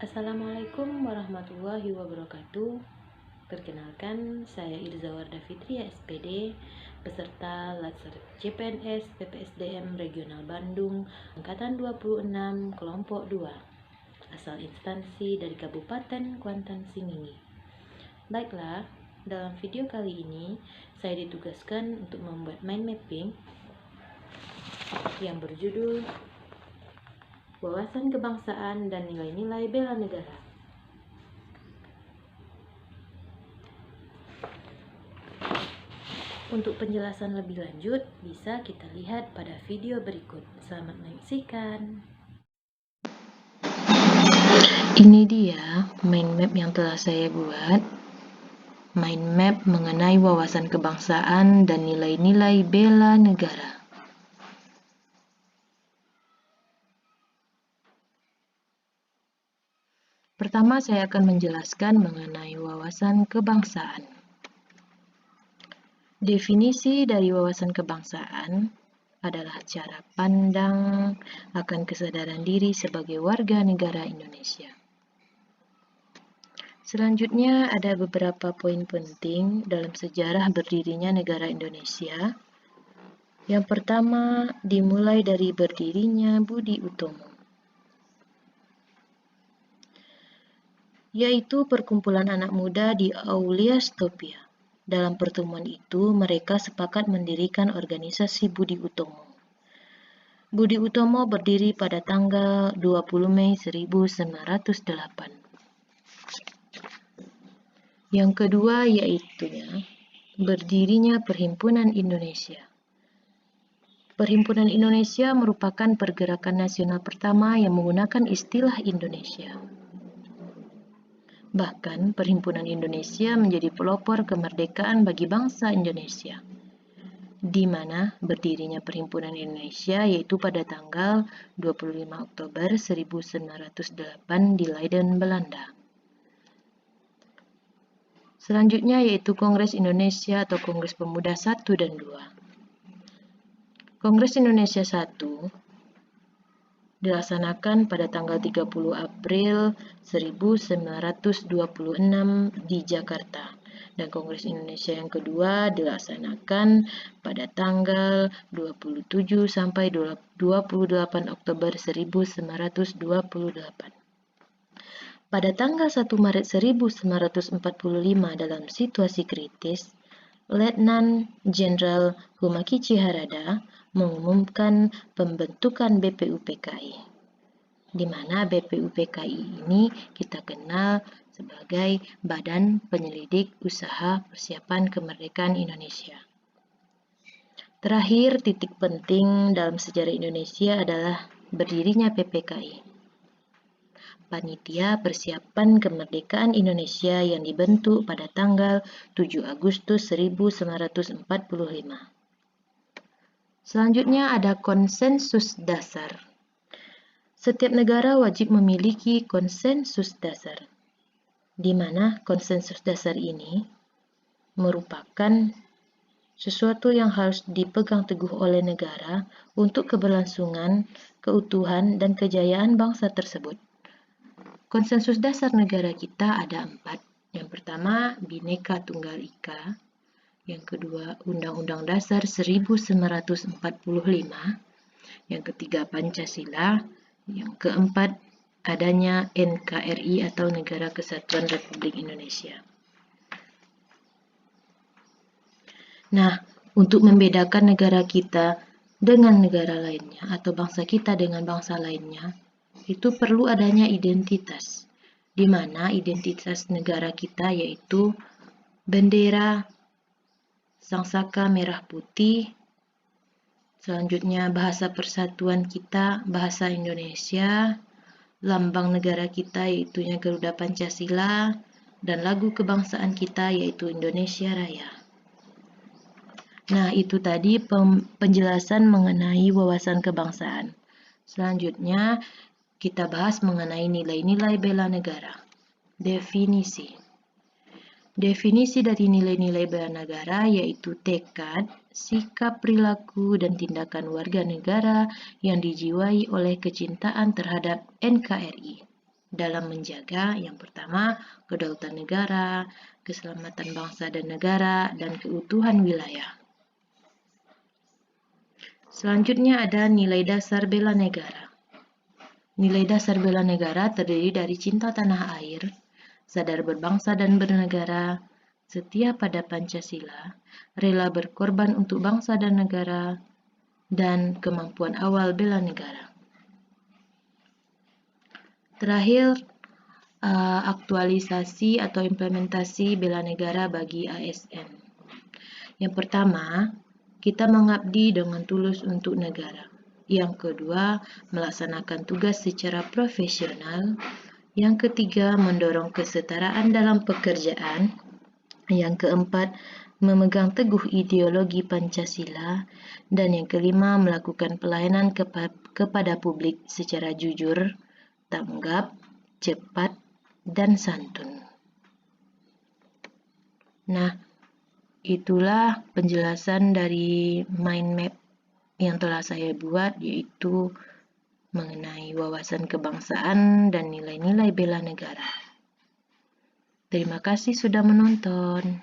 Assalamualaikum warahmatullahi wabarakatuh. Perkenalkan, saya Irzawarda Fitria SPD, peserta Latsar CPNS PPSDM Regional Bandung, Angkatan 26, Kelompok 2, asal instansi dari Kabupaten Kuantan Singingi. Baiklah, dalam video kali ini, saya ditugaskan untuk membuat mind mapping yang berjudul Wawasan Kebangsaan dan Nilai-Nilai Bela Negara. Untuk penjelasan lebih lanjut, bisa kita lihat pada video berikut. Selamat menyaksikan. Ini dia mind map yang telah saya buat. Mind map mengenai wawasan kebangsaan dan nilai-nilai bela negara. Pertama, saya akan menjelaskan mengenai wawasan kebangsaan. Definisi dari wawasan kebangsaan adalah cara pandang akan kesadaran diri sebagai warga negara Indonesia. Selanjutnya ada beberapa poin penting dalam sejarah berdirinya negara Indonesia. Yang pertama, dimulai dari berdirinya Budi Utomo, yaitu perkumpulan anak muda di Auliastopia. Dalam pertemuan itu, mereka sepakat mendirikan organisasi Budi Utomo. Budi Utomo berdiri pada tanggal 20 Mei 1908. Yang kedua yaitu berdirinya Perhimpunan Indonesia. Perhimpunan Indonesia merupakan pergerakan nasional pertama yang menggunakan istilah Indonesia. Bahkan, Perhimpunan Indonesia menjadi pelopor kemerdekaan bagi bangsa Indonesia, di mana berdirinya Perhimpunan Indonesia yaitu pada tanggal 25 Oktober 1908 di Leiden, Belanda. Selanjutnya yaitu Kongres Indonesia atau Kongres Pemuda 1 dan 2. Kongres Indonesia 1 dilaksanakan pada tanggal 30 April 1926 di Jakarta, dan Kongres Indonesia yang kedua dilaksanakan pada tanggal 27 sampai 28 Oktober 1928. Pada tanggal 1 Maret 1945 dalam situasi kritis, Letnan Jenderal Humakichi Harada mengumumkan pembentukan BPUPKI, di mana BPUPKI ini kita kenal sebagai Badan Penyelidik Usaha Persiapan Kemerdekaan Indonesia. Terakhir, titik penting dalam sejarah Indonesia adalah berdirinya PPKI, Panitia Persiapan Kemerdekaan Indonesia, yang dibentuk pada tanggal 7 Agustus 1945. Selanjutnya ada konsensus dasar. Setiap negara wajib memiliki konsensus dasar, di mana konsensus dasar ini merupakan sesuatu yang harus dipegang teguh oleh negara untuk keberlangsungan, keutuhan, dan kejayaan bangsa tersebut. Konsensus dasar negara kita ada 4. Yang pertama, Bhinneka Tunggal Ika. Yang kedua, Undang-Undang Dasar 1945. Yang ketiga, Pancasila. Yang keempat, adanya NKRI atau Negara Kesatuan Republik Indonesia. Nah, untuk membedakan negara kita dengan negara lainnya atau bangsa kita dengan bangsa lainnya, itu perlu adanya identitas, di mana identitas negara kita yaitu bendera sangsaka merah putih. Selanjutnya bahasa persatuan kita, bahasa Indonesia, lambang negara kita yaitu Garuda Pancasila, dan lagu kebangsaan kita yaitu Indonesia Raya. Nah, itu tadi penjelasan mengenai wawasan kebangsaan. Selanjutnya kita bahas mengenai nilai-nilai bela negara. Definisi. Definisi dari nilai-nilai bela negara yaitu tekad, sikap, perilaku, dan tindakan warga negara yang dijiwai oleh kecintaan terhadap NKRI. dalam menjaga yang pertama kedaulatan negara, keselamatan bangsa dan negara, dan keutuhan wilayah. Selanjutnya ada nilai dasar bela negara. Nilai dasar bela negara terdiri dari cinta tanah air, sadar berbangsa dan bernegara, setia pada Pancasila, rela berkorban untuk bangsa dan negara, dan kemampuan awal bela negara. Terakhir, aktualisasi atau implementasi bela negara bagi ASN. Yang pertama, kita mengabdi dengan tulus untuk negara. Yang kedua, melaksanakan tugas secara profesional. Yang ketiga, mendorong kesetaraan dalam pekerjaan. Yang keempat, memegang teguh ideologi Pancasila. Dan yang kelima, melakukan pelayanan kepada publik secara jujur, tanggap, cepat, dan santun. Nah, itulah penjelasan dari mind map yang telah saya buat, yaitu mengenai wawasan kebangsaan dan nilai-nilai bela negara. Terima kasih sudah menonton.